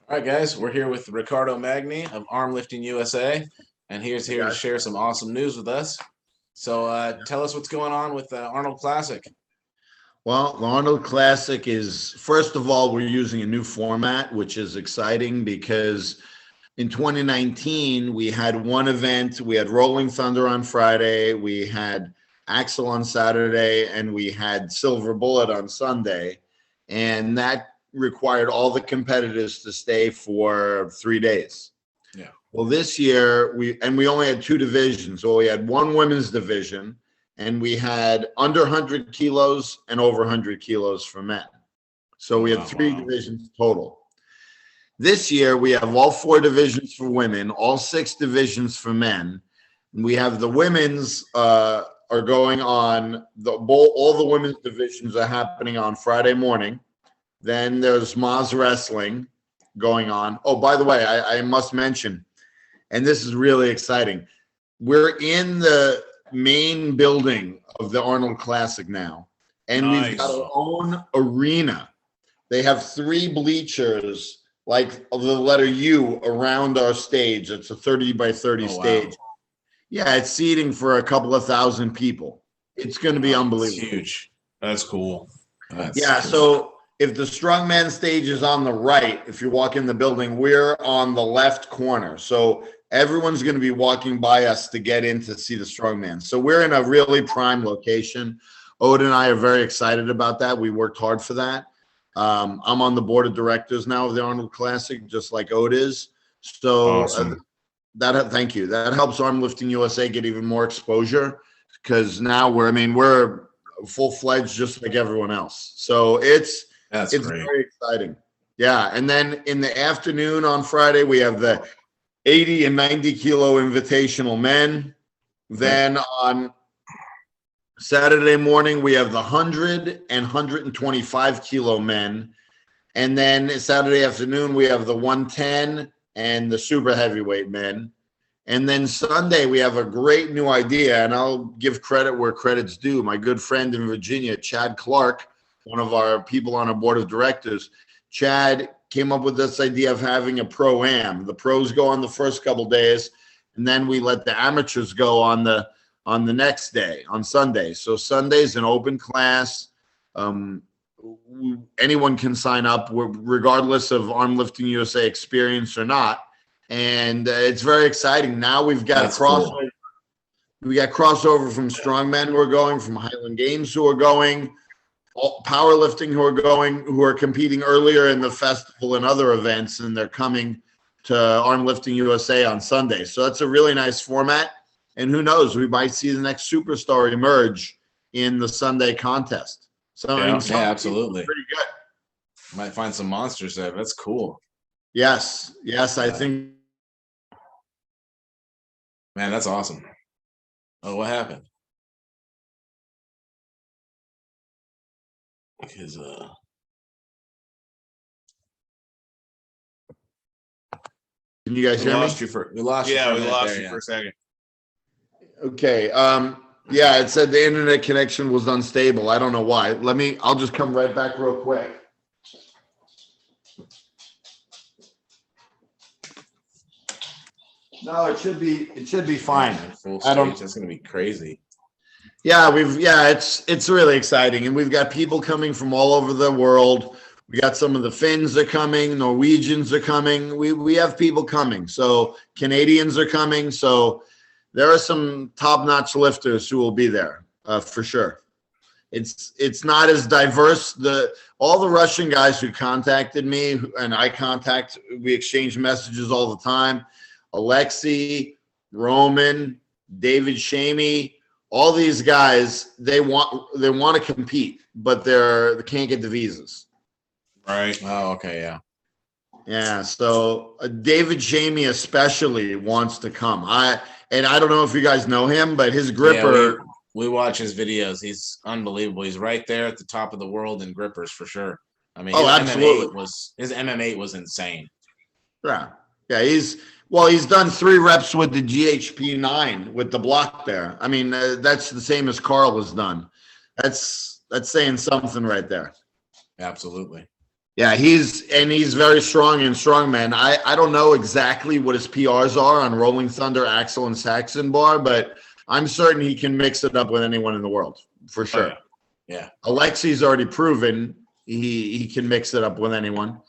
All right, guys, we're here with Riccardo Magni of Armlifting USA, and he's here to share some awesome news with us. So tell us what's going on with the Arnold Classic. Well, the Arnold Classic is, first of all, we're using a new format, which is exciting because in 2019, we had one event. We had Rolling Thunder on Friday, we had Axel on Saturday, and we had Silver Bullet on Sunday. And that required all the competitors to stay for 3 days. Yeah. Well, this year, we only had two divisions. So we had one women's division, and we had under 100 kilos and over 100 kilos for men. So we had three divisions total. This year, we have all four divisions for women, all six divisions for men. And we have the women's are going on, all the women's divisions are happening on Friday morning. Then there's Maz Wrestling going on. Oh, by the way, I must mention, and this is really exciting, we're in the main building of the Arnold Classic now, and we've got our own arena. They have three bleachers, like the letter U, around our stage. It's a 30 by 30 stage. Wow. Yeah, it's seating for a couple of thousand people. It's going to be unbelievable. It's huge. That's cool. So if the strongman stage is on the right, if you walk in the building, we're on the left corner. So everyone's going to be walking by us to get in to see the strongman. So we're in a really prime location. Ode and I are very excited about that. We worked hard for that. I'm on the board of directors now of the Arnold Classic, just like Ode is. So awesome. Thank you. That helps Armlifting USA get even more exposure, because now we're full-fledged just like everyone else. So it's great. Very exciting. Yeah. And then in the afternoon on Friday, we have the 80 and 90 kilo invitational men. Then on Saturday morning, we have the 100 and 125 kilo men. And then Saturday afternoon, we have the 110 and the super heavyweight men. And then Sunday, we have a great new idea, and I'll give credit where credit's due. My good friend in Virginia, Chad Clark, one of our people on our board of directors, Chad came up with this idea of having a pro-am. The pros go on the first couple days, and then we let the amateurs go on the next day, on Sunday. So Sunday's an open class. Anyone can sign up, regardless of Armlifting USA experience or not. And it's very exciting. Now we've got crossover. Cool. We got crossover from strongmen who are going, from Highland Games who are going, powerlifting who are competing earlier in the festival and other events, and they're coming to Armlifting USA on Sunday. So that's a really nice format. And who knows, we might see the next superstar emerge in the Sunday contest. So yeah, absolutely. Pretty good. Might find some monsters there. That's cool. Yes, I think. Man, that's awesome. Oh, what happened? Because can you guys hear me? We lost you for a second. Okay. Yeah, it said the internet connection was unstable. I don't know why. I'll just come right back real quick. No, it should be fine. Full stage. That's gonna be crazy. Yeah, it's really exciting, and we've got people coming from all over the world. We got some of the Finns are coming, Norwegians are coming. We have people coming. So Canadians are coming. So there are some top-notch lifters who will be there for sure. It's not as diverse. All the Russian guys who contacted me, and we exchange messages all the time. Alexei, Roman, David Shamey, all these guys, they want to compete, but they can't get the visas. Right. Oh, okay, yeah. Yeah, so David Shamey especially wants to come. I don't know if you guys know him, but his gripper. Yeah, we watch his videos. He's unbelievable. He's right there at the top of the world in grippers for sure. I mean, absolutely. His MMA was insane. Yeah. He's done 3 reps with the GHP 9 with the block there. I mean, that's the same as Carl has done. That's saying something right there. Absolutely. Yeah, he's very strong in strongman. I don't know exactly what his PRs are on Rolling Thunder, Axel, and Saxon bar, but I'm certain he can mix it up with anyone in the world for sure. Oh, yeah. Alexi's already proven he can mix it up with anyone.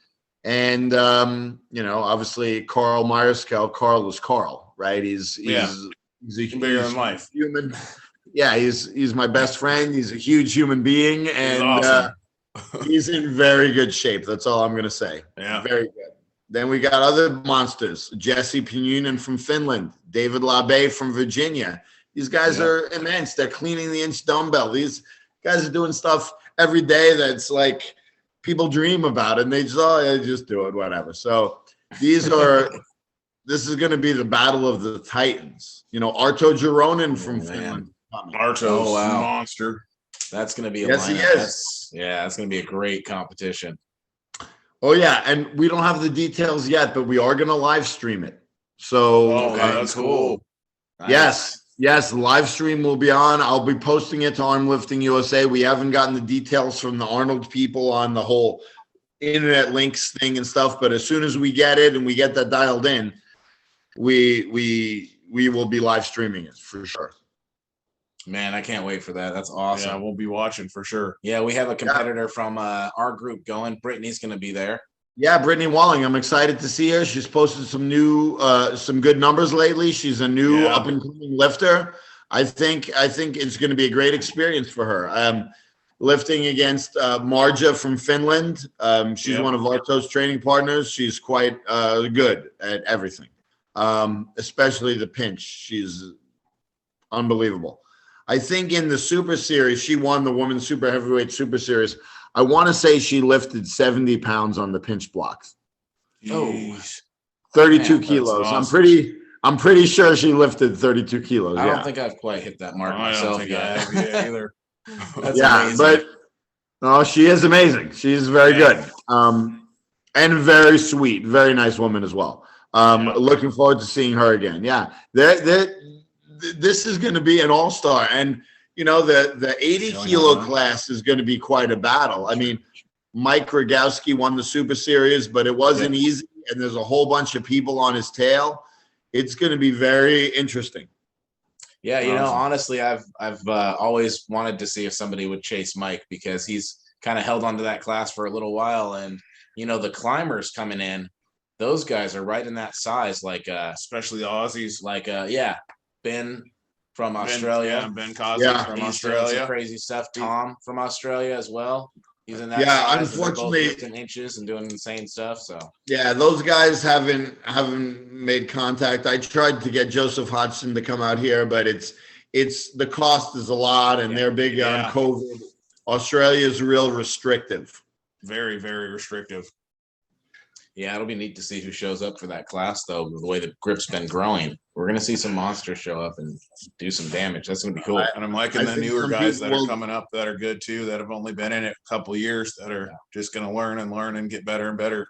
And obviously Carl Myerskel, Carl is Carl, right? He's a bigger than life human. Yeah, he's my best friend. He's a huge human being, and awesome. He's in very good shape. That's all I'm going to say. Yeah. Very good. Then we got other monsters. Jesse Pinunen from Finland. David LaBe from Virginia. These guys are immense. They're cleaning the inch dumbbell. These guys are doing stuff every day that's like people dream about, and they just do it, whatever. So this is going to be the battle of the Titans. Arto Gironin from Finland. Arto's monster. That's going to be a yes, lineup. He is. That's going to be a great competition. Oh, yeah, and we don't have the details yet, but we are going to live stream it. So that's cool. Nice. Yes, the live stream will be on. I'll be posting it to Armlifting USA. We haven't gotten the details from the Arnold people on the whole internet links thing and stuff, but as soon as we get it and we get that dialed in, we will be live streaming it for sure. Man, I can't wait for that. That's awesome. Yeah, we'll be watching for sure. Yeah, we have a competitor from our group going. Brittany's going to be there. Yeah, Brittany Walling. I'm excited to see her. She's posted some good numbers lately. She's a new up and coming lifter. I think it's going to be a great experience for her. Lifting against Marja from Finland. She's one of Arto's training partners. She's quite good at everything, especially the pinch. She's unbelievable. I think in the Super Series, she won the Women's Super Heavyweight Super Series. I want to say she lifted 70 pounds on the pinch blocks. Jeez. 32 kilos. Awesome. I'm pretty sure she lifted 32 kilos. I don't think I've quite hit that mark myself yet. Either. Amazing. But she is amazing. She's very good. And very sweet, very nice woman as well. Looking forward to seeing her again. Yeah. This is going to be an all-star, and the 80 kilo class is going to be quite a battle. I mean, Mike Rogowski won the Super Series, but it wasn't easy, and there's a whole bunch of people on his tail. It's going to be very interesting. Yeah, honestly, I've always wanted to see if somebody would chase Mike, because he's kind of held onto that class for a little while, and the climbers coming in, those guys are right in that size, like especially the Aussies, like Ben from Australia. Ben Cosby from Australia. Some crazy stuff. Tom from Australia as well. He's in that. Yeah, size, unfortunately, in inches and doing insane stuff. So yeah, those guys haven't made contact. I tried to get Joseph Hodgson to come out here, but it's the cost is a lot, and they're big on COVID. Australia is real restrictive. Very, very restrictive. Yeah, it'll be neat to see who shows up for that class, though, the way the grip's been growing. We're going to see some monsters show up and do some damage. That's going to be cool. And I'm liking the newer guys that are coming up that are good, too, that have only been in it a couple of years, that are just going to learn and get better and better.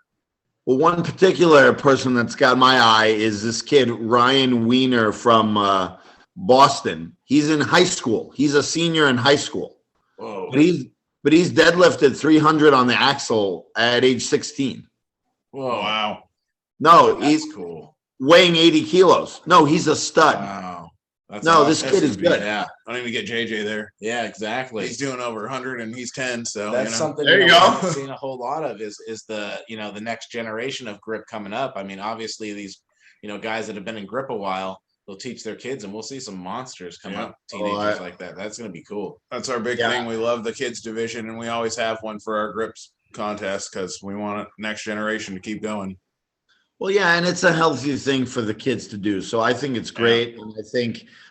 Well, one particular person that's got my eye is this kid, Ryan Weiner from Boston. He's in high school. He's a senior in high school. Whoa. But he's deadlifted 300 on the axle at age 16. Whoa. Wow. No, he's cool. Weighing 80 kilos. No, he's a stud. Wow. That's awesome. This kid is good. Yeah. I don't even get JJ there. Yeah, exactly. He's doing over 100 and he's 10. So that's something there you go. I've seen a whole lot of is the the next generation of grip coming up. I mean, obviously these guys that have been in grip a while, they'll teach their kids, and we'll see some monsters come up, teenagers like that. That's going to be cool. That's our big thing. We love the kids division, and we always have one for our grips contest because we want a next generation to keep going. Well, yeah, and it's a healthy thing for the kids to do. So I think it's great. And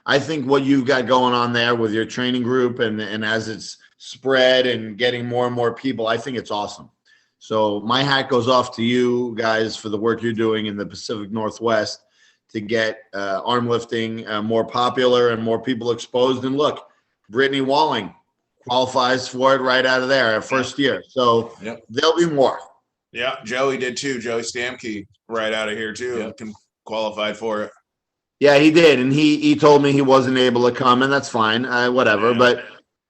I think what you've got going on there with your training group and as it's spread and getting more and more people, I think it's awesome. So my hat goes off to you guys for the work you're doing in the Pacific Northwest to get arm lifting more popular and more people exposed. And look, Brittany Walling qualifies for it right out of there, her first year. So there'll be more. Yeah, Joey did too. Joey Stamke right out of here too, qualified for it. Yeah, he did, and he told me he wasn't able to come, and that's fine, whatever. But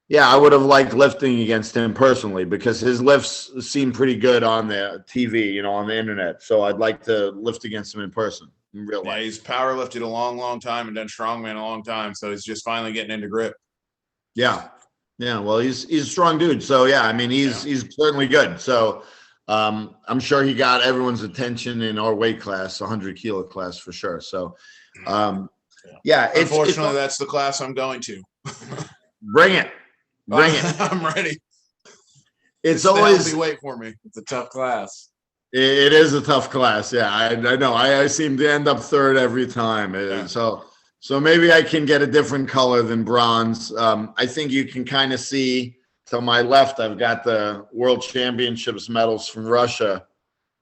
Yeah, I would have liked lifting against him personally because his lifts seem pretty good on the TV, on the internet. So I'd like to lift against him in person, in real life. Yeah, he's power lifted a long, long time and done strongman a long time. So he's just finally getting into grip. Yeah. Yeah. Well, he's a strong dude. So yeah, I mean, he's certainly good. So I'm sure he got everyone's attention in our weight class, 100-kilo class for sure. So yeah. Unfortunately, that's the class I'm going to. Bring it. Bring it. I'm ready. It's always wait for me. It's a tough class. It is a tough class. Yeah, I know. I seem to end up third every time. So maybe I can get a different color than bronze. I think you can kind of see to my left, I've got the World Championships medals from Russia.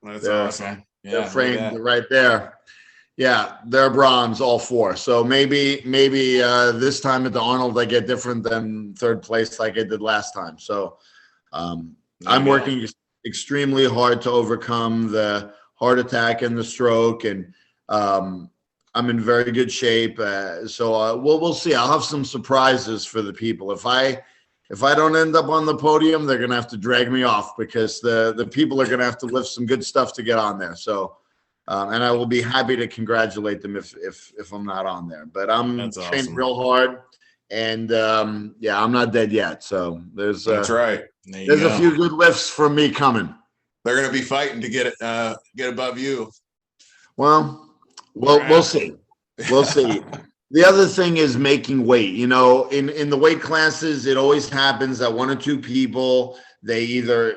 That's awesome. They're framed right there. Yeah, they're bronze, all four. So maybe this time at the Arnold I get different than third place like I did last time. So I'm working extremely hard to overcome the heart attack and the stroke, and I'm in very good shape. So we'll see. I'll have some surprises for the people. If I don't end up on the podium, they're gonna have to drag me off because the people are gonna have to lift some good stuff to get on there. So. And I will be happy to congratulate them if I'm not on there. But I'm trained real hard, and I'm not dead yet. So that's right. There's a few good lifts from me coming. They're going to be fighting to get above you. Well, we'll see. We'll see. The other thing is making weight. In the weight classes, it always happens that one or two people, they either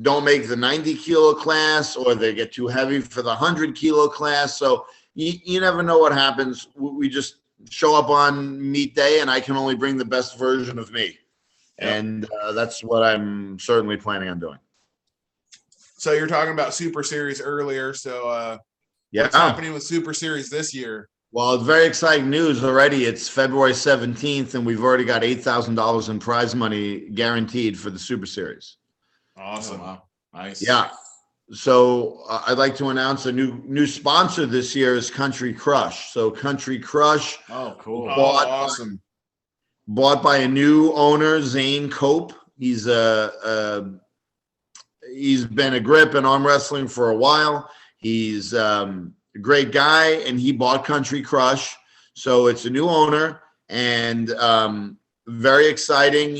don't make the 90-kilo class or they get too heavy for the 100-kilo class. So you never know what happens. We just show up on meet day, and I can only bring the best version of me. Yep. And that's what I'm certainly planning on doing. So you're talking about Super Series earlier. So what's happening with Super Series this year? Well, it's very exciting news already. It's February 17th, and we've already got $8,000 in prize money guaranteed for the Super Series. Awesome. Oh, wow. Nice. Yeah. So I'd like to announce a new sponsor this year is Country Crush. So Country Crush. Oh, cool. Awesome. Bought by a new owner, Zane Cope. He's been a grip and arm wrestling for a while. He's a great guy, and he bought Country Crush. So it's a new owner, and very exciting.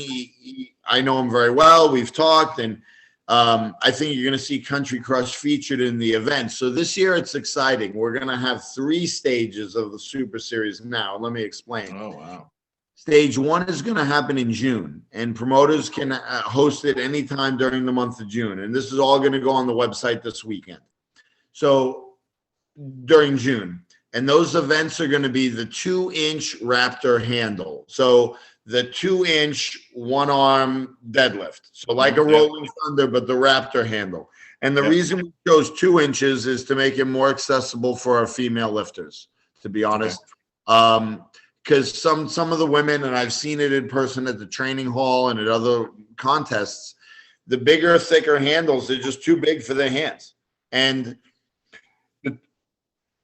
I know him very well. We've talked, and I think you're going to see Country Crush featured in the event. So this year it's exciting. We're going to have 3 stages of the Super Series now. Let me explain. Oh, wow. Stage 1 is going to happen in June, and promoters can host it anytime during the month of June. And this is all going to go on the website this weekend. So during June. And those events are going to be the 2-inch Raptor handle. So the 2-inch one-arm deadlift. So like a Rolling Thunder, but the Raptor handle. And the reason we chose 2 inches is to make it more accessible for our female lifters, to be honest. Because some of the women, and I've seen it in person at the training hall and at other contests, the bigger, thicker handles are just too big for their hands. And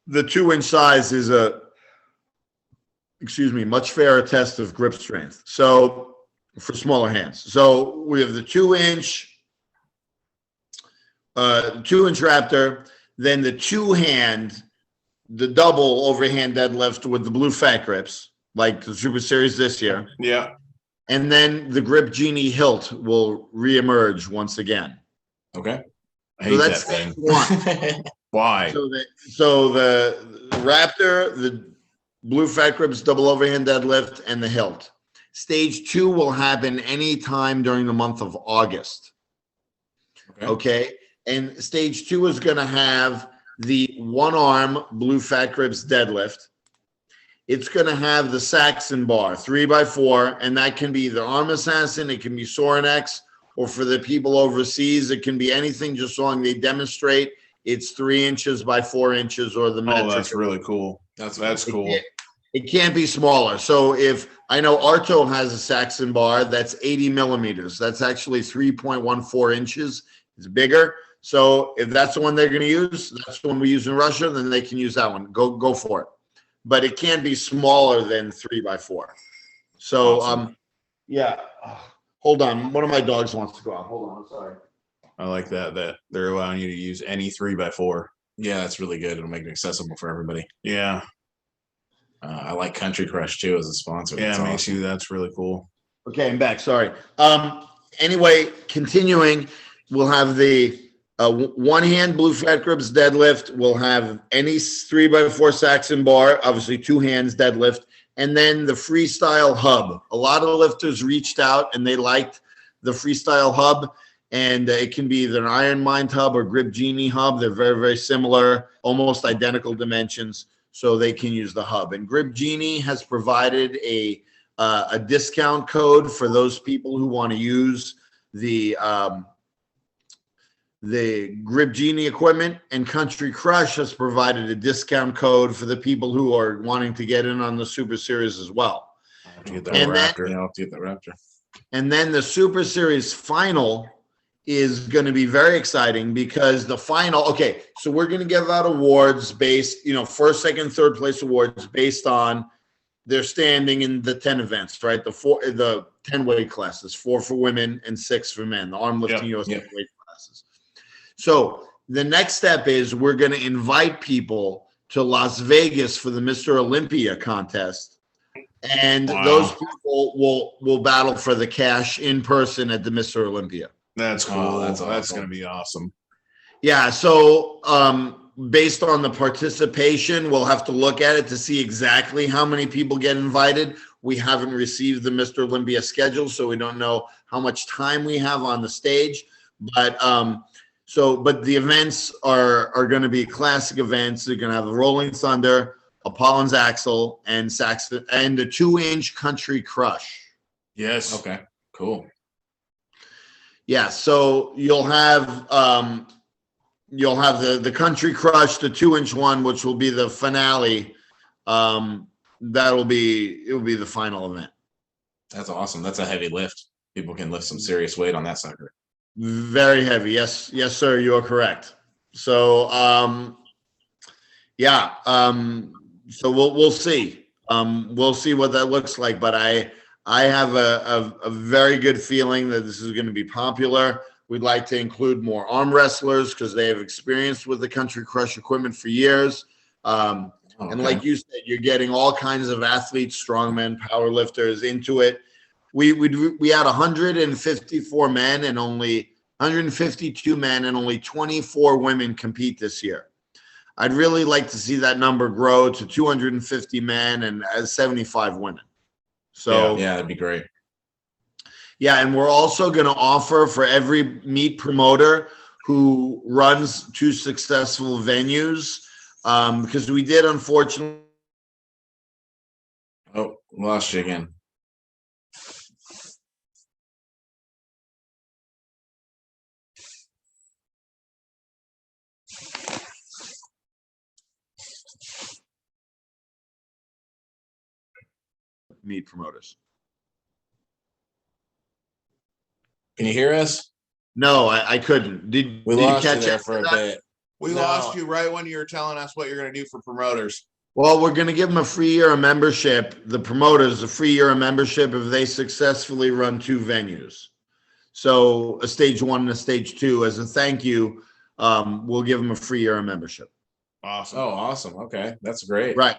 the 2-inch size is much fairer test of grip strength. So for smaller hands. So we have the 2-inch Raptor, then the 2-hand, the double overhand deadlift with the blue fat grips, like the Super Series this year. Yeah. And then the Grip Genie hilt will reemerge once again. Okay. I hate that thing. One. Why? So the Raptor, the blue fat grips, double overhand deadlift, and the hilt. Stage 2 will happen anytime during the month of August. Okay. And stage 2 is going to have the one-arm blue fat grips deadlift. It's going to have the Saxon bar, 3x4, and that can be either Arm Assassin, it can be Soren X, or for the people overseas, it can be anything just so long they demonstrate it's 3 inches by 4 inches or the metric. Oh, that's really cool. That's cool. It can't be smaller. So if I know Arto has a Saxon bar that's 80 millimeters, that's actually 3.14 inches. It's bigger. So if that's the one they're going to use, that's the one we use in Russia, then they can use that one. Go for it. But it can't be smaller than 3x4. So, awesome. Yeah. Hold on. One of my dogs wants to go out. Hold on. I'm sorry. I like that they're allowing you to use any 3x4. Yeah, that's really good. It'll make it accessible for everybody. Yeah. I like Country Crush too as a sponsor. Yeah, that's me awesome. too. That's really cool. Okay, I'm back. Sorry. Anyway, continuing, we'll have the one hand blue fat grips deadlift. We'll have any 3x4 Saxon bar, obviously 2 hands deadlift, and then the freestyle hub. A lot of lifters reached out and they liked the freestyle hub, and it can be either an Iron Mind hub or Grip Genie hub. They're very, very similar, almost identical dimensions, so they can use the hub. And Grip Genie has provided a discount code for those people who want to use the Grip Genie equipment, and Country Crush has provided a discount code for the people who are wanting to get in on the Super Series as well. I'll have to get the Raptor. I'll have to get the Raptor. And then the Super Series final is going to be very exciting because the final, okay, so we're going to give out awards based, first, second, third place awards based on their standing in the 10 events, right? The 10 weight classes, 4 for women and 6 for men, the Armlifting USA weight classes. So the next step is we're going to invite people to Las Vegas for the Mr. Olympia contest. And those people will battle for the cash in person at the Mr. Olympia. That's cool. That's going to be awesome. Yeah. So based on the participation, we'll have to look at it to see exactly how many people get invited. We haven't received the Mr. Olympia schedule, so we don't know how much time we have on the stage. But but the events are going to be classic events. They're going to have the Rolling Thunder, Apollon's Axle, and Saxon, and the 2-inch Country Crush. Yes. Okay. Cool. Yeah. So you'll have the Country Crush, the 2-inch one, which will be the finale. It'll be the final event. That's awesome. That's a heavy lift. People can lift some serious weight on that sucker. Very heavy. Yes, sir. You are correct. So, so we'll see. We'll see what that looks like. But I have a very good feeling that this is going to be popular. We'd like to include more arm wrestlers because they have experience with the Country Crush equipment for years. And like you said, you're getting all kinds of athletes, strongmen, power lifters into it. We had 154 men and only 152 men and only 24 women compete this year. I'd really like to see that number grow to 250 men and 75 women. So yeah, that'd be great. Yeah, and we're also going to offer for every meet promoter who runs 2 successful venues, because we did unfortunately. Oh, lost you again. Meet promoters. Can you hear us? No, I couldn't. Did you catch you for a bit? We lost you right when you were telling us what you're going to do for promoters. Well, we're going to give them a free year of membership. The promoters, a free year of membership if they successfully run 2 venues. So a stage 1 and a stage 2. As a thank you, we'll give them a free year of membership. Awesome. Oh, awesome. Okay, that's great. Right.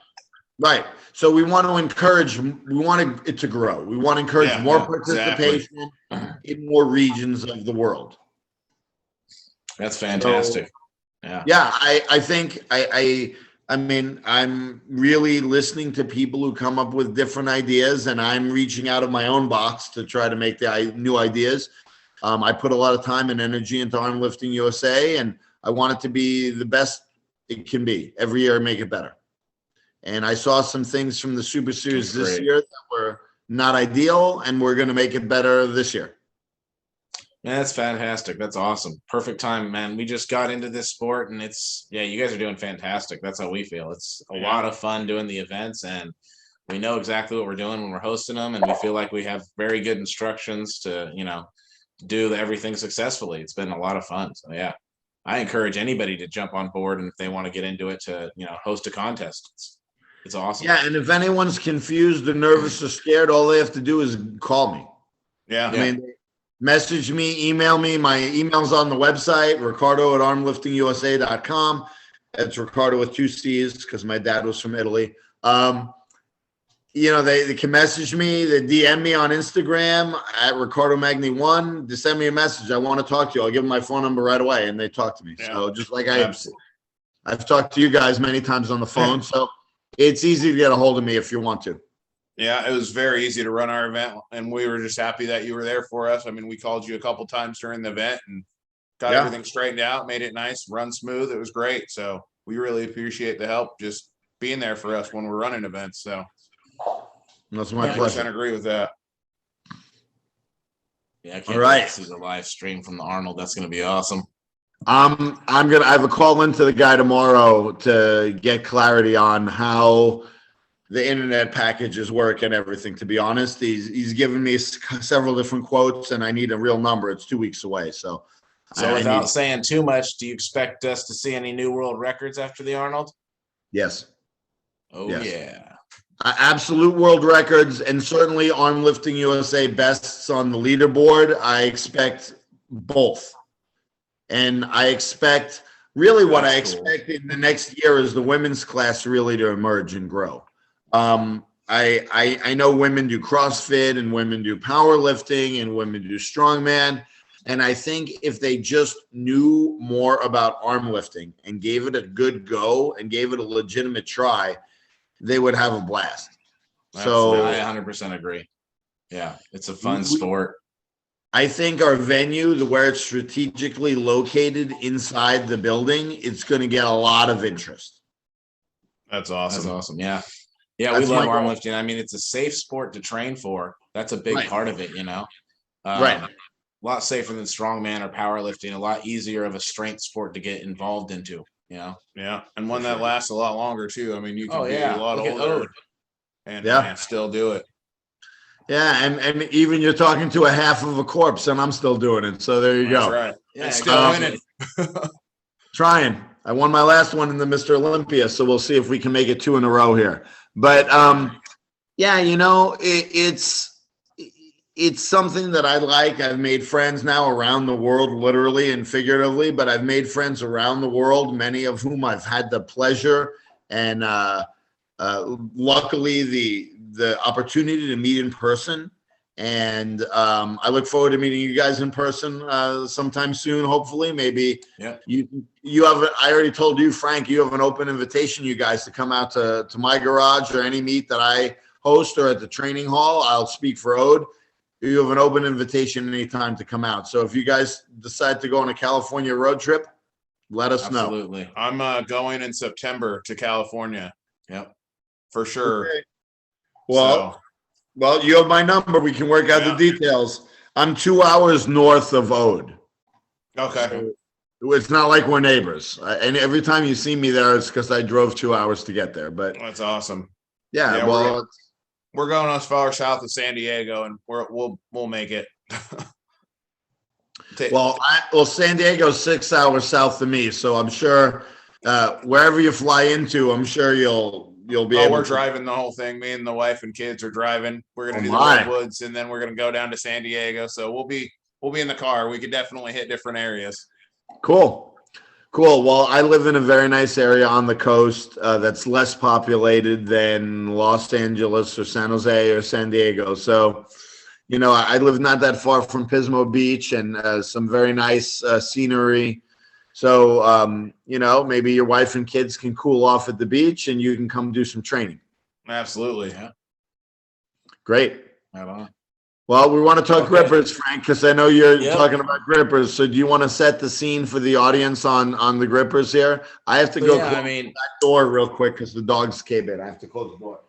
So we want to encourage. We want it to grow. We want to encourage more participation in more regions of the world. That's fantastic. So, I think I mean, I'm really listening to people who come up with different ideas, and I'm reaching out of my own box to try to make the new ideas. I put a lot of time and energy into Armlifting USA, and I want it to be the best it can be. Every year, make it better. And I saw some things from the Super Series this year that were not ideal, and we're going to make it better this year. Man, that's fantastic. That's awesome. Perfect time, man. We just got into this sport, and you guys are doing fantastic. That's how we feel. It's a lot of fun doing the events, and we know exactly what we're doing when we're hosting them, and we feel like we have very good instructions to, do everything successfully. It's been a lot of fun. So, yeah, I encourage anybody to jump on board, and if they want to get into it, to, host a contest. It's awesome. Yeah, and if anyone's confused or nervous or scared, all they have to do is call me. Yeah. I mean, message me, email me. My email's on the website, Riccardo at armliftingusa.com. It's Riccardo with 2 C's because my dad was from Italy. They can message me, they DM me on Instagram at Riccardo Magni 1. Just send me a message. I want to talk to you. I'll give them my phone number right away, and they talk to me. Yeah. So just like I've talked to you guys many times on the phone, so it's easy to get a hold of me if you want to. Yeah, it was very easy to run our event, and we were just happy that you were there for us. I mean, we called you a couple times during the event and got everything straightened out, made it nice, run smooth. It was great. So we really appreciate the help just being there for us when we're running events. So that's my pleasure. 100% agree with that. Yeah, I can't wait to see the live stream from the Arnold. That's going to be awesome. I have a call into the guy tomorrow to get clarity on how the internet packages work and everything. To be honest, he's given me several different quotes, and I need a real number. It's 2 weeks away, so without saying too much, do you expect us to see any new world records after the Arnold? Yes. Oh yes. Yeah. Absolute world records, and certainly Armlifting USA bests on the leaderboard. I expect both, and I expect what I expect in the next year is the women's class really to emerge and grow. I know women do CrossFit and women do powerlifting and women do strongman. And I think if they just knew more about arm lifting and gave it a good go and gave it a legitimate try, they would have a blast. So I 100% agree. Yeah, it's a fun sport. I think our venue, where it's strategically located inside the building, it's going to get a lot of interest. That's awesome. That's awesome. Yeah. Yeah, we love arm lifting. I mean, it's a safe sport to train for. That's a big part of it, Right. A lot safer than strongman or powerlifting. A lot easier of a strength sport to get involved into, Yeah, and one that lasts a lot longer too. I mean, you can be a lot older and still do it. Yeah, and even you're talking to a half of a corpse, and I'm still doing it. So there you go. That's right. Yeah, still winning. Trying. I won my last one in the Mr. Olympia, so we'll see if we can make it 2 in a row here. But it's something that I like. I've made friends now around the world, literally and figuratively, but I've made friends around the world, many of whom I've had the pleasure and luckily the opportunity to meet in person. And I look forward to meeting you guys in person sometime soon, hopefully. Maybe you have, I already told you, Frank, you have an open invitation, you guys, to come out to my garage or any meet that I host or at the training hall. I'll speak for Ode. You have an open invitation anytime to come out. So if you guys decide to go on a California road trip, let us know. Absolutely. I'm going in September to California. Yep, for sure. Okay. Well, you have my number. We can work out the details. I'm 2 hours north of Ode. Okay. So it's not like we're neighbors. And every time you see me there, it's because I drove 2 hours to get there. But that's awesome. Yeah, well, we're going as far south as San Diego, and we'll make it. Well, San Diego's 6 hours south of me, so I'm sure wherever you fly into, I'm sure you'll be able. We're driving the whole thing. Me and the wife and kids are driving. We're gonna do the redwoods, and then we're gonna go down to San Diego. So we'll be in the car. We could definitely hit different areas. Cool. Well, I live in a very nice area on the coast that's less populated than Los Angeles or San Jose or San Diego. So, I live not that far from Pismo Beach and some very nice scenery. So, maybe your wife and kids can cool off at the beach and you can come do some training. Absolutely. Yeah. Great. Right on. Well, we want to talk grippers, Frank, because I know you're talking about grippers. So do you want to set the scene for the audience on the grippers here? I have to go close the back door real quick because the dogs came in. I have to close the door.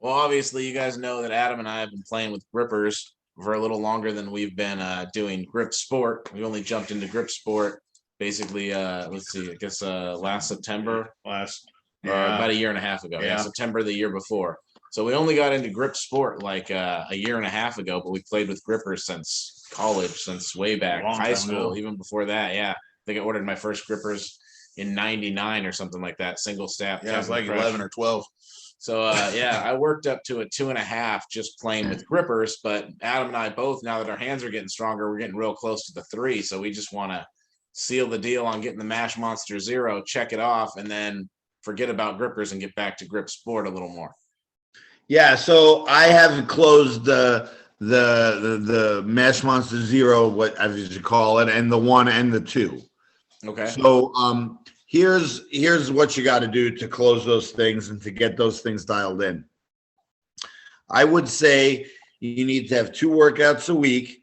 Well, obviously, you guys know that Adam and I have been playing with grippers for a little longer than we've been doing Gripsport. We only jumped into Gripsport basically, let's see, I guess last September, about a year and a half ago. Yeah, September the year before. So we only got into Gripsport like a year and a half ago, but we played with grippers since college, since way back high school, even before that. Yeah, I think I ordered my first grippers in 99 or something like that, single staff. Yeah, it was like 11 or 12. So yeah, I worked up to a 2.5 just playing with grippers, but Adam and I both, now that our hands are getting stronger, we're getting real close to the 3. So we just want to seal the deal on getting the Mash Monster 0, check it off, and then forget about grippers and get back to Gripsport a little more. Yeah, so I have closed the Mash Monster 0, what as you call it, and the 1 and the 2. Okay. So here's what you got to do to close those things and to get those things dialed in. I would say you need to have 2 workouts a week.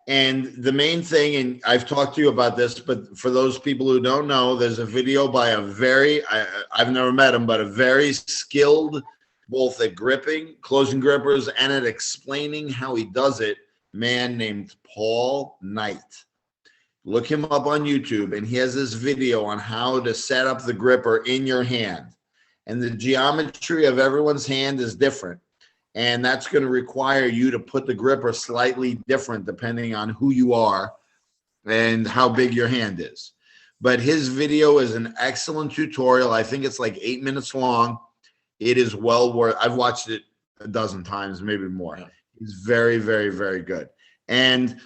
And the main thing, and I've talked to you about this, but for those people who don't know, there's a video by I've never met him, but a very skilled, both at gripping, closing grippers, and at explaining how he does it, man named Paul Knight. Look him up on YouTube, and he has this video on how to set up the gripper in your hand. And the geometry of everyone's hand is different. And that's going to require you to put the gripper slightly different depending on who you are and how big your hand is. But his video is an excellent tutorial. I think it's like 8 minutes long. It is well worth. I've watched it a dozen times, maybe more. Yeah. It's very, very, very good. And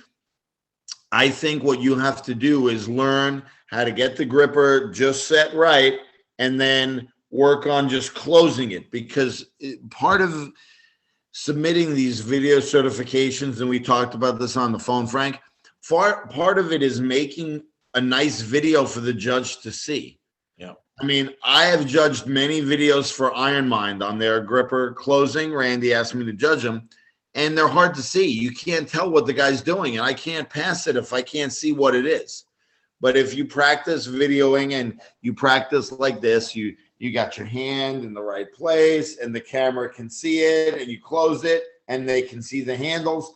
I think what you have to do is learn how to get the gripper just set right and then work on just closing it, because part of submitting these video certifications, and we talked about this on the phone, Frank, part of it is making a nice video for the judge to see. Yeah. I mean, I have judged many videos for Iron Mind on their gripper closing. Randy asked me to judge them, and they're hard to see. You can't tell what the guy's doing, and I can't pass it if I can't see what it is. But if you practice videoing and you practice like this, you got your hand in the right place and the camera can see it, and you close it and they can see the handles.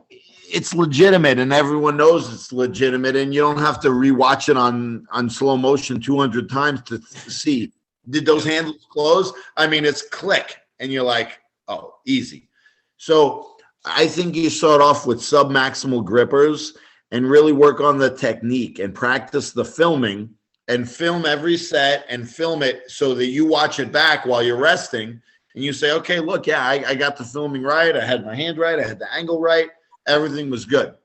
It's legitimate, and everyone knows it's legitimate, and you don't have to rewatch it on slow motion 200 times to see, did those handles close? I mean, it's click, and you're like, oh, easy. So I think you start off with sub-maximal grippers and really work on the technique and practice the filming, and film every set and film it so that you watch it back while you're resting and you say, okay, look, yeah, I got the filming right. I had my hand right. I had the angle right. Everything was good.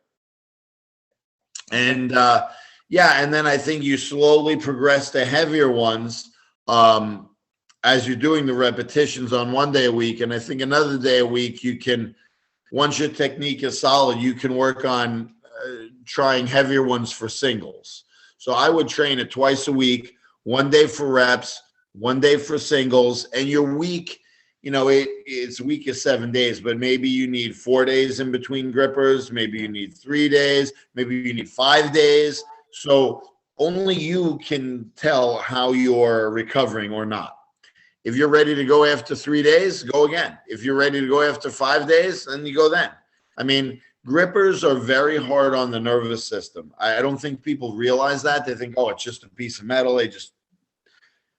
And yeah, and then I think you slowly progress to heavier ones as you're doing the repetitions on 1 day a week. And I think another day a week, you can, once your technique is solid, you can work on trying heavier ones for singles. So I would train it twice a week, 1 day for reps, 1 day for singles, and your week, you know, it's a week of 7 days, but maybe you need 4 days in between grippers. Maybe you need 3 days. Maybe you need 5 days. So only you can tell how you're recovering or not. If you're ready to go after 3 days, go again. If you're ready to go after 5 days, then you go then. I mean, grippers are very hard on the nervous system. I don't think people realize that. They think, oh, it's just a piece of metal.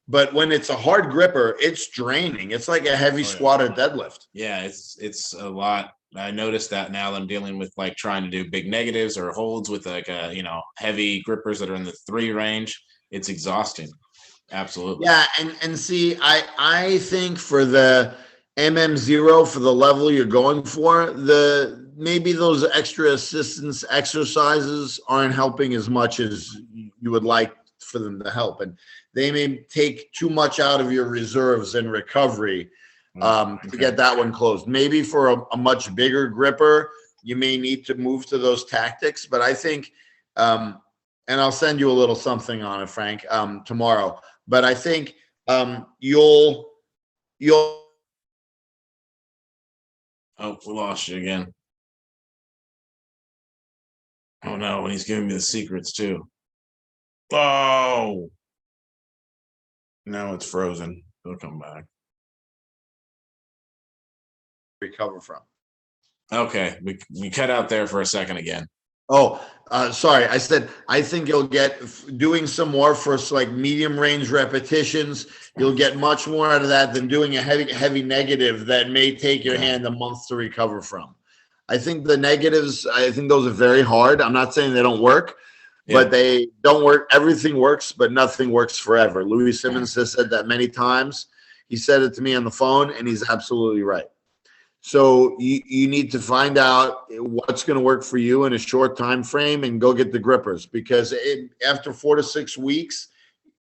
But when it's a hard gripper, it's draining. It's like a heavy squat or deadlift. Yeah, it's a lot. I noticed that now that I'm dealing with like trying to do big negatives or holds with like heavy grippers that are in the 3 range. It's exhausting. Absolutely. Yeah, and see, I think for the MM0, for the level you're going for, maybe those extra assistance exercises aren't helping as much as you would like for them to help. And they may take too much out of your reserves and recovery to get that one closed. Maybe for a much bigger gripper, you may need to move to those tactics. But I think, and I'll send you a little something on it, Frank, tomorrow. But I think you'll. Oh, we lost you again. Oh no, and he's giving me the secrets too. Oh, now it's frozen. It'll come back. Recover from. Okay, we cut out there for a second again. Oh, sorry. I said I think you'll get doing some more for like medium range repetitions. You'll get much more out of that than doing a heavy negative that may take your hand a month to recover from. I think the negatives, I think those are very hard. I'm not saying they don't work, but they don't work. Everything works, but nothing works forever. Louis Simmons has said that many times. He said it to me on the phone, and he's absolutely right. So you need to find out what's going to work for you in a short time frame and go get the grippers, because after 4 to 6 weeks,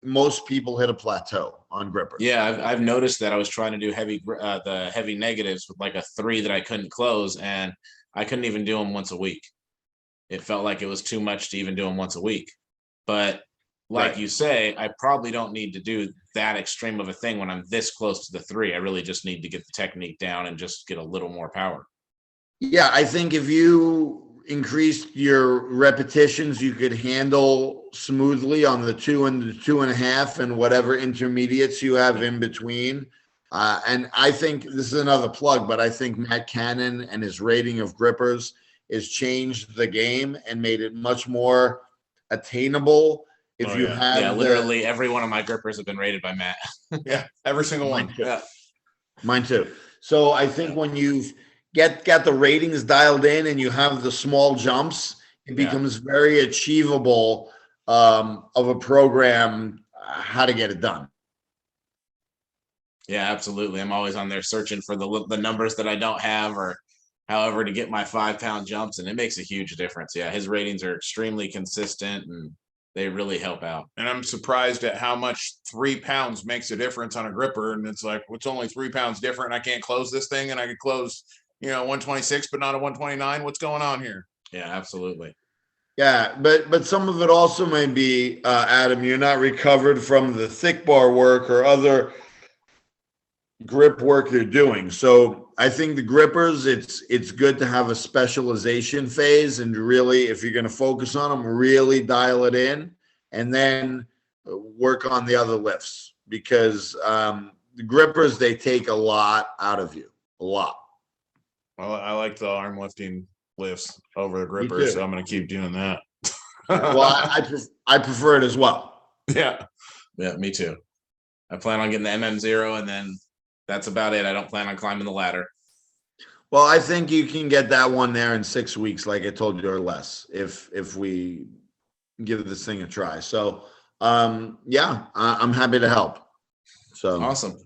most people hit a plateau on grippers. Yeah, I've noticed that. I was trying to do the heavy negatives with like a 3 that I couldn't close, and I couldn't even do them once a week. It felt like it was too much to even do them once a week. But like you say, I probably don't need to do that extreme of a thing when I'm this close to the 3. I really just need to get the technique down and just get a little more power. Yeah, I think if you increased your repetitions, you could handle smoothly on the 2 and the 2.5 and whatever intermediates you have in between. And I think this is another plug, but I think Matt Cannon and his rating of grippers has changed the game and made it much more attainable. If you have literally every one of my grippers have been rated by Matt. Yeah, every single one. Yeah. Mine too. So I think when you've got the ratings dialed in and you have the small jumps, it becomes very achievable of a program, how to get it done. Yeah, absolutely. I'm always on there searching for the numbers that I don't have, or however to get my 5-pound jumps, and it makes a huge difference. Yeah, his ratings are extremely consistent and they really help out. And I'm surprised at how much 3 pounds makes a difference on a gripper. And it's like, what's only 3 pounds different? I can't close this thing, and I could close, 126, but not a 129. What's going on here? Yeah, absolutely. Yeah, but some of it also may be, Adam, you're not recovered from the thick bar work or other grip work you're doing. So I think the grippers, it's good to have a specialization phase, and really, if you're going to focus on them, really dial it in, and then work on the other lifts, because the grippers, they take a lot out of you, a lot. Well, I like the arm lifting lifts over the grippers, so I'm going to keep doing that. Well, I prefer it as well. Yeah, me too. I plan on getting the MM0, and then that's about it. I don't plan on climbing the ladder. Well, I think you can get that one there in 6 weeks, like I told you, or less, if we give this thing a try. So, I'm happy to help. So awesome.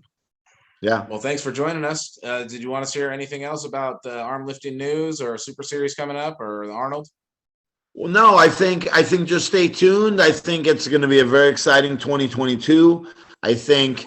Yeah. Well, thanks for joining us. Did you want to share anything else about the arm lifting news or Super Series coming up, or the Arnold? Well, no, I think just stay tuned. I think it's going to be a very exciting 2022. I think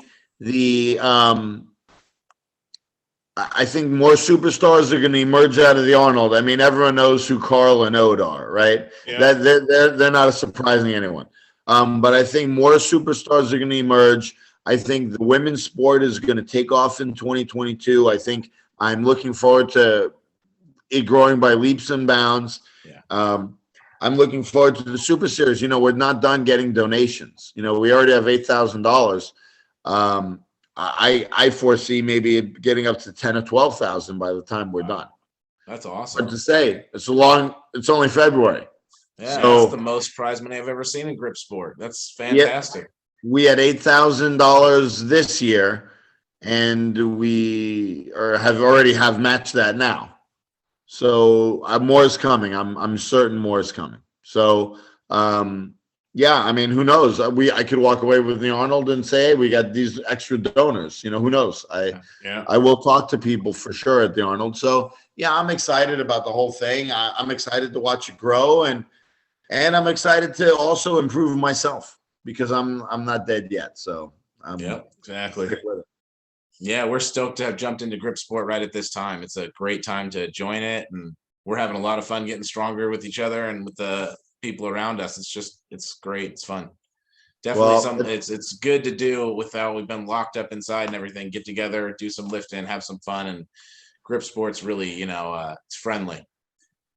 I think more superstars are going to emerge out of the Arnold. I mean, everyone knows who Carl and Ode are, right? Yeah. They're not surprising anyone. But I think more superstars are going to emerge. I think the women's sport is going to take off in 2022. I think I'm looking forward to it growing by leaps and bounds. Yeah. I'm looking forward to the Super Series. We're not done getting donations. We already have $8,000. I foresee maybe getting up to 10 or 12,000 by the time we're done. That's awesome. But to say, it's only February. Yeah, so, that's the most prize money I've ever seen in Gripsport. That's fantastic. Yeah, we had $8,000 this year, and we have matched that now. So more is coming. I'm certain more is coming. So yeah, I mean, who knows? I could walk away with the Arnold and say, hey, we got these extra donors. Who knows? I will talk to people for sure at the Arnold. So yeah, I'm excited about the whole thing. I'm excited to watch it grow, and I'm excited to also improve myself, because I'm not dead yet. So yeah, exactly. Yeah, we're stoked to have jumped into Gripsport right at this time. It's a great time to join it, and we're having a lot of fun getting stronger with each other and with the people around us. It's great. It's fun. Definitely it's good to do without we've been locked up inside and everything. Get together, do some lifting, have some fun, and Gripsport's really, it's friendly.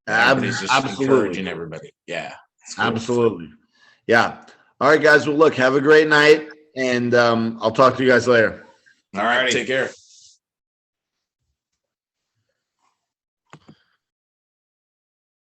Everybody's just encouraging everybody. Yeah. Cool. Absolutely. Yeah. All right, guys. Well, look, have a great night, and I'll talk to you guys later. All right. Take care.